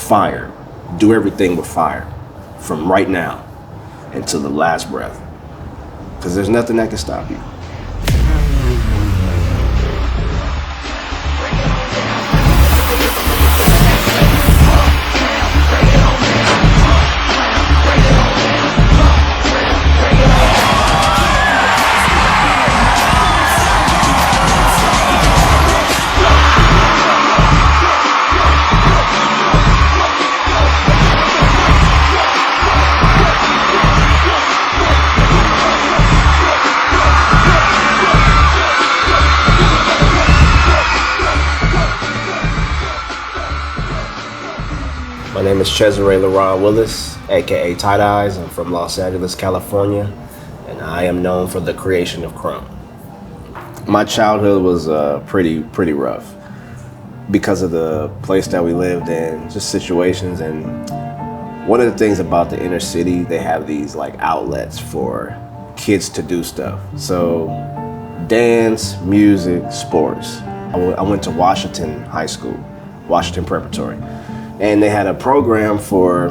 fire. Do everything with fire from right now until the last breath. Because there's nothing that can stop you. My name is Cesare LaRon Willis, aka Tight Eyex. I'm from Los Angeles, California, and I am known for the creation of KRUMP. My childhood was pretty rough because of the place that we lived in, just situations. And one of the things about the inner city, they have these like outlets for kids to do stuff. So dance, music, sports. I went to Washington High School, Washington Preparatory. And they had a program for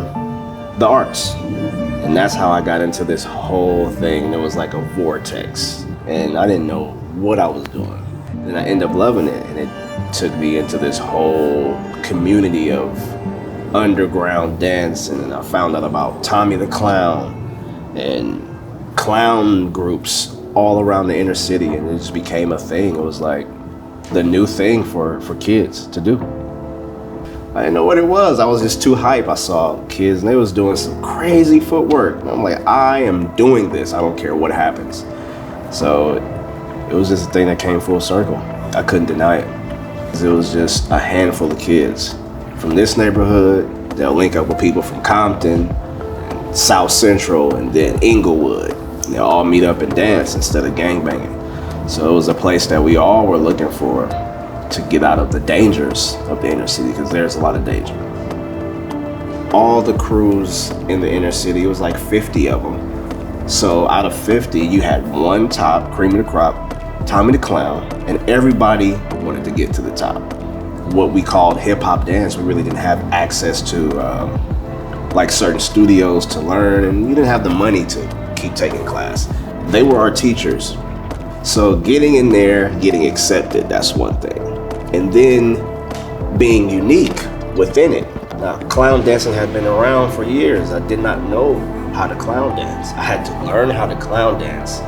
the arts. And that's how I got into this whole thing. It was like a vortex. And I didn't know what I was doing. And I ended up loving it. And it took me into this whole community of underground dance. And I found out about Tommy the Clown and clown groups all around the inner city. And it just became a thing. It was like the new thing for kids to do. I didn't know what it was. I was just too hype. I saw kids and they was doing some crazy footwork. And I'm like, I am doing this. I don't care what happens. So it was just a thing that came full circle. I couldn't deny it. It was just a handful of kids from this neighborhood. They'll link up with people from Compton, and South Central, and then Inglewood. And they'll all meet up and dance instead of gangbanging. So it was a place that we all were looking for to get out of the dangers of the inner city, because there's a lot of danger. All the crews in the inner city, it was like 50 of them. So out of 50, you had one top, cream of the crop, Tommy the Clown, and everybody wanted to get to the top. What we called hip hop dance, we really didn't have access to like certain studios to learn, and you didn't have the money to keep taking class. They were our teachers. So getting in there, getting accepted, that's one thing. And then being unique within it. Now, clown dancing had been around for years. I did not know how to clown dance. I had to learn how to clown dance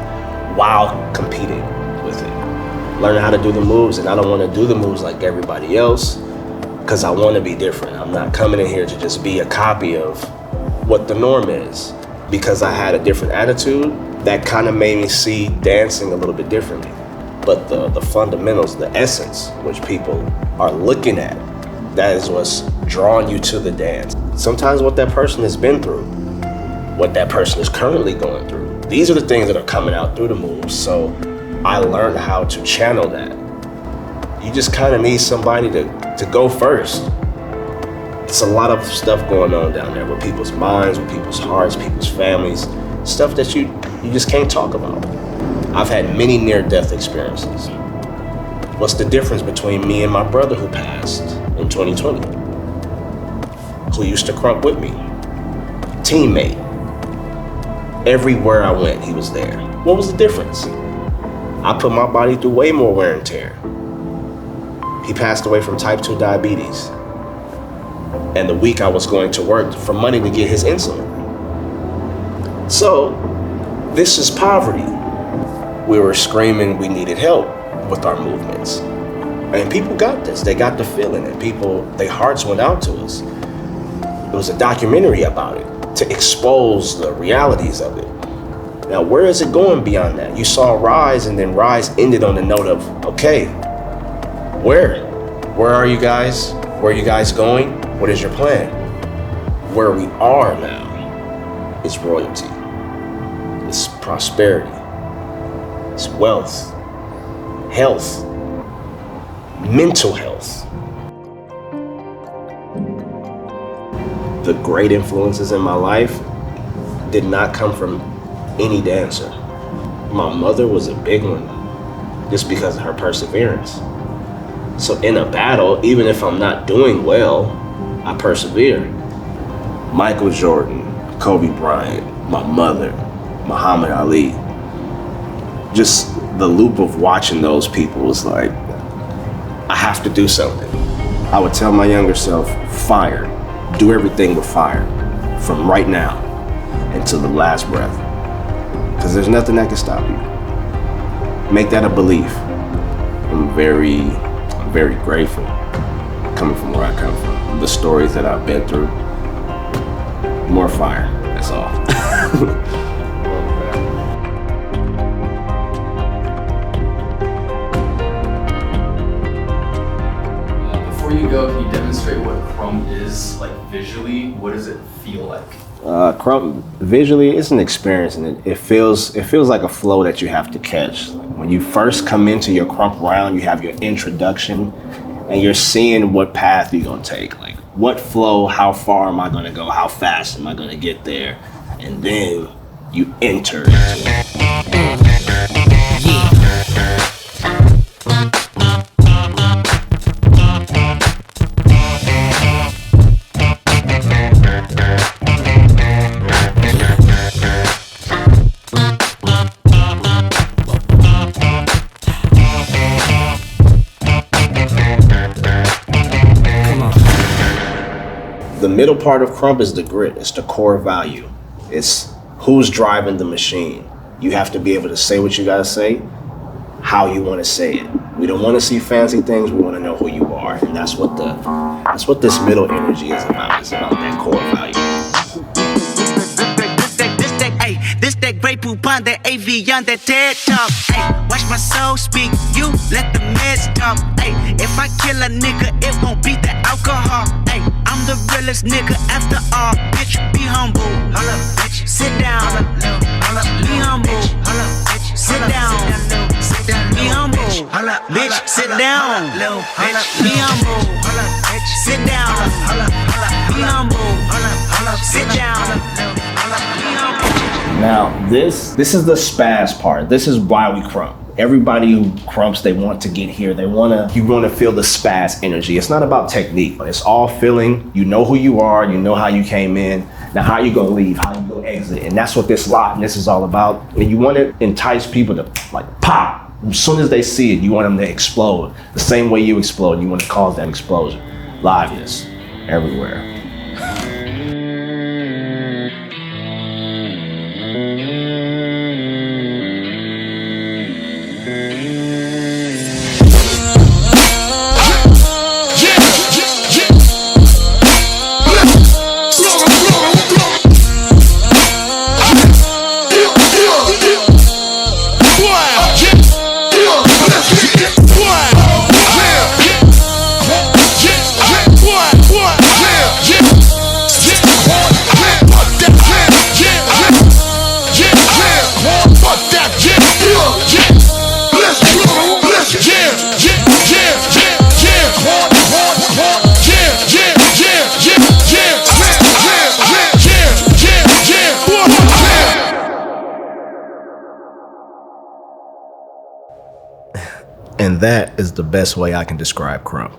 while competing with it. Learning how to do the moves, and I don't want to do the moves like everybody else because I want to be different. I'm not coming in here to just be a copy of what the norm is. Because I had a different attitude, that kind of made me see dancing a little bit differently. But the fundamentals, the essence, which people are looking at, that is what's drawing you to the dance. Sometimes what that person has been through, what that person is currently going through, these are the things that are coming out through the moves. So I learned how to channel that. You just kind of need somebody to go first. It's a lot of stuff going on down there with people's minds, with people's hearts, people's families, stuff that you just can't talk about. I've had many near-death experiences. What's the difference between me and my brother who passed in 2020? Who used to KRUMP with me? Teammate. Everywhere I went, he was there. What was the difference? I put my body through way more wear and tear. He passed away from type 2 diabetes. And the week I was going to work for money to get his insulin. So, this is poverty. We were screaming we needed help with our movements. And people got this, they got the feeling, and their hearts went out to us. There was a documentary about it to expose the realities of it. Now, where is it going beyond that? You saw Rise, and then Rise ended on the note of, okay, where are you guys? Where are you guys going? What is your plan? Where we are now is royalty. It's prosperity. It's wealth, health, mental health. The great influences in my life did not come from any dancer. My mother was a big one just because of her perseverance. So in a battle, even if I'm not doing well, I persevered. Michael Jordan, Kobe Bryant, my mother, Muhammad Ali. Just the loop of watching those people was like, I have to do something. I would tell my younger self, fire. Do everything with fire. From right now until the last breath. Because there's nothing that can stop you. Make that a belief. I'm very grateful coming from where I come from. The stories that I've been through. More fire, that's all. Before you go, can you demonstrate what KRUMP is, like visually? What does it feel like? KRUMP, visually, it's an experience, and it feels like a flow that you have to catch. When you first come into your KRUMP round, you have your introduction, and you're seeing what path you're gonna take. Like, what flow, how far am I gonna go, how fast am I gonna get there? And then you enter into it. The middle part of KRUMP is the grit. It's the core value. It's who's driving the machine. You have to be able to say what you gotta say, how you want to say it. We don't want to see fancy things. We want to know who you are, and that's what this middle energy is about. It's about that core value. This that great poupon, that AV on that TED talk. Ay, watch my soul speak, you let the meds talk. Ay, if I kill a nigga, it won't be the alcohol. Ay, I'm the realest nigga after all. Bitch, be humble. Hold up, bitch. Sit down. Hold up, be humble. Hold up, bitch. Sit down. Be humble. Hold up, bitch. Sit down. Be humble. Hold up, bitch. Sit down. Be humble. Sit down. Be humble. Now, this is the spaz part. This is why we KRUMP. Everybody who KRUMPs, they want to get here. You want to feel the spaz energy. It's not about technique. It's all feeling. You know who you are. You know how you came in. Now, how you gonna leave? How you gonna exit? And that's what this is all about. And you want to entice people to like pop. As soon as they see it, you want them to explode. The same way you explode. You want to cause that explosion. Liveness everywhere. And that is the best way I can describe KRUMP.